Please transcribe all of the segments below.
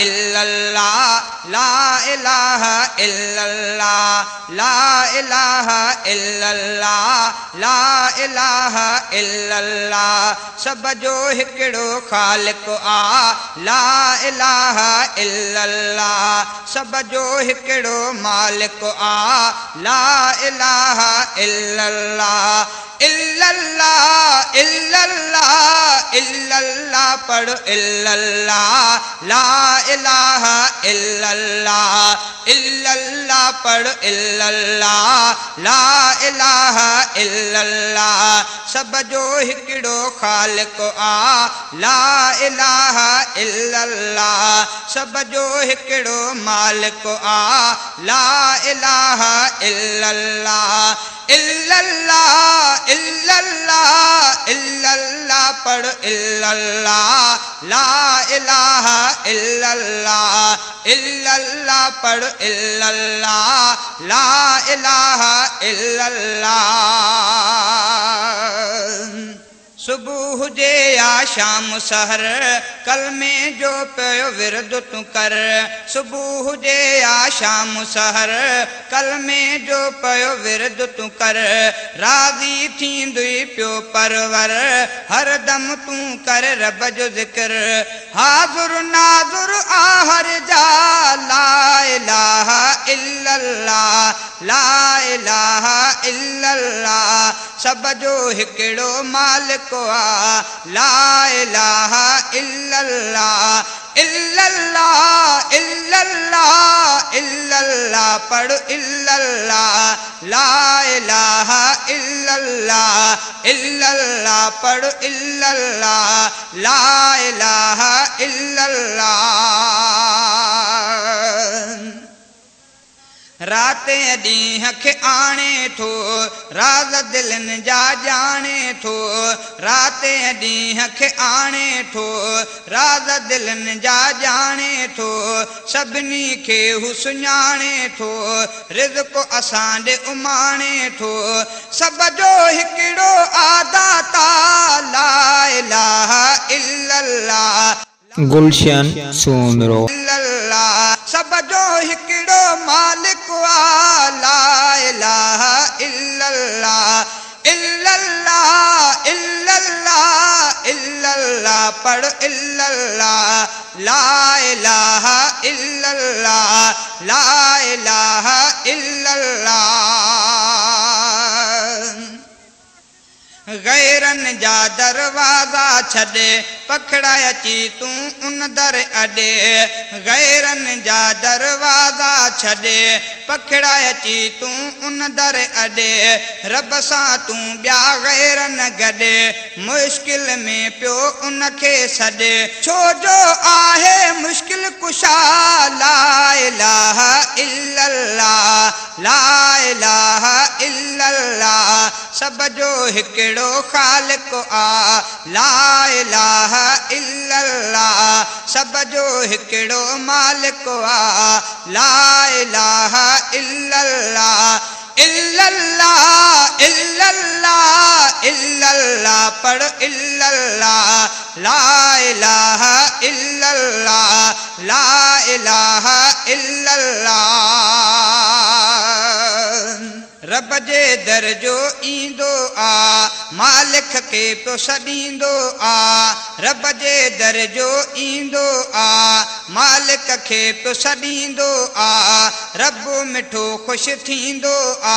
इल्लल्लाह ला इलाहा इल्लल्लाह ला इलाहा इल्लल्लाह ला इलाहा इल्लल्लाह सब जो हिकिड़ो ख़ालिक़ आ ला इलाहा इल्लल्लाह सब जो हिकिड़ो मालिक आ ला इलाहा इल्लल्लाह इल्लल्लाह इल्लल्लाह इल्लल्लाह पढ़ इल्लल्लाह ला इलाहा इल्लल्लाह इल्लल्लाह पढ़ इल्लल्लाह ला इलाहा इल्लल्लाह सब जो हिकिड़ो ख़ालिक़ आ ला इलाहा इल्लल्लाह सब जो हिकिड़ो मालिक आ ला इलाहा इल्लल्लाह इल्लल्लाह इल्लल्लाह इल्लल्लाह पढ़ इल्लल्लाह ला इलाहा इल्लल्लाह इल्लल्लाह पढ़ इल्लल्लाह ला इलाहा इल्लल्लाह सुबह हुजे या शाम सहर कलमे जो पियो विरद तूं कर सुबह हुजे या शाम सहर कलमे जो पियो विरद तूं कर राज़ी थींदुई पियो परवर हर दम तूं कर रब जो ज़िक्र हाज़ुर नाज़ुर आहर जा ला इलाहा इल्लल्लाह ला इलाहा इल्लल्लाह सब जो हिकिड़ो मालिक आ ला इलाहा इल्लल्लाह इल्लल्लाह इल्लल्लाह इल्लल्लाह पढ़ इल्लल्लाह ला इलाहा इल्लल्लाह इल्लल्लाह पढ़ इल्लल्लाह ला इलाहा इल्लल्लाह रातें ॾींहं खे आणे थो राज़ दिलनि जा ॼाणे थो रातें ॾींहं खे आणे थो राज़ दिलनि जा ॼाणे थो सभिनी खे हू सुञाणे थो रिज़्क़ असां ॾे उमाणे थो सब जो हिकिड़ो आदाता ला इलाहा इल्लल्लाह गुलशन सोमरो सब जो हिकिड़ो मालिक आ ला इलाहा इल्लल्लाह इल्लल्लाह इल्लल्लाह इल्लल्लाह पढ़ इल्लल्लाह ला इलाहा इल्लल्लाह ला इलाहा इल्लल्लाह गैरन जा दरवाज़ा छॾे पखड़ा अची तूं उन दर अॾे गैरन जा दरवाज़ा छॾे पखड़ा अची तूं उन दर अॾे रब सां तूं ॿिया गैर न गॾे मुश्किल में पियो उन खे सॾे छो जो आहे मुश्किल कुशा ला इलाहा इल्लल्लाह ला इलाहा इल्लल्लाह सब जो हिकिड़ो ख़ालिक़ आ ला इलाहा इल्लल्लाह सब जो हिकिड़ो मालिक आ ला इलाहा इल्लल्लाह इल्लल्लाह इल्लल्लाह इल्लल्लाह पढ़ इल्लल्लाह ला इलाहा इल्लल्लाह ला इलाहा इल्लल्लाह रब जे दर जो ईंदो आ मालिक खे पियो सॾींदो आ रब जे दर जो ईंदो आ मालिक खे पियो सॾींदो आ रब मिठो ख़ुशि थींदो आ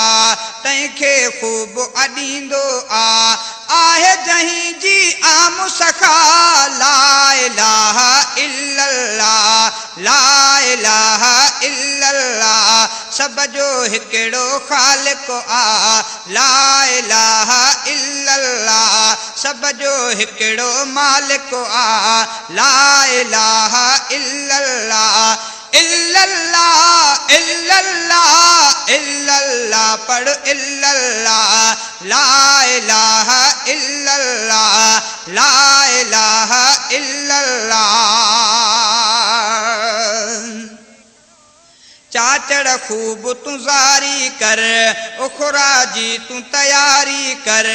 तंहिंखे ख़ूब अॾींदो आहे जहीं जी आम सखा ला इलाहा इल्लल्लाह ला इलाहा इल्लल्लाह सब जो हिकिड़ो ख़ालिक़ आ ला इलाहा इल्लल्लाह सब जो हिकिड़ो मालिक आ ला इलाहा इल्लल्लाह इल्लल्लाह इल्लल्लाह इल्लल्लाह पढ़ इल्लल्लाह ला इलाहा इल्लल्लाह ला इलाहा इल्लल्लाह चाचड़ खूब तू जारी कर, उखरा जी तू तैयारी कर।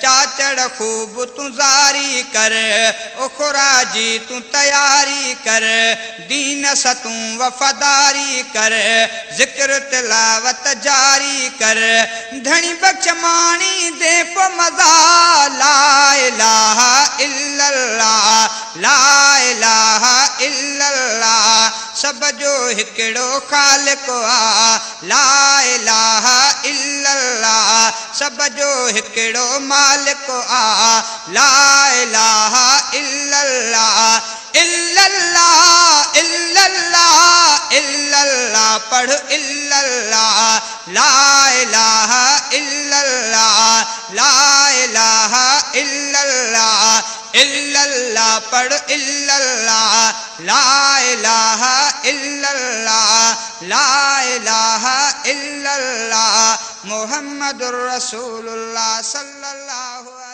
चाचड़ खूब तू जारी कर, उखरा जी तू तैयारी कर। दीन सा तू वफादारी कर, जिक्र तिलावत जारी कर। धनी बख्श मानी दे पो मज़ा, ला इलाहा इल्लल्लाह, ला इलाहा इल्लल्लाह। सब जो हिकिड़ो ख़ालिक़ आ, ला इलाहा इल्लल्लाह। सब जो हिकिड़ो मालिक आ, ला इलाहा इल्लल्लाह। इल्लल्लाह इल्लल्लाह इल्लल्लाह पढ़ इल्लल्लाह, ला इलाहा इल्लल्लाह, ला इलाहा इल्लल्लाह। इल्लल्लाह पढ़ इल्लल्लाह, ला इलाहा इल्लल्लाह, ला इलाहा इल्लल्लाह। मुहम्मदुर रसूलुल्लाह सल्लल्लाहु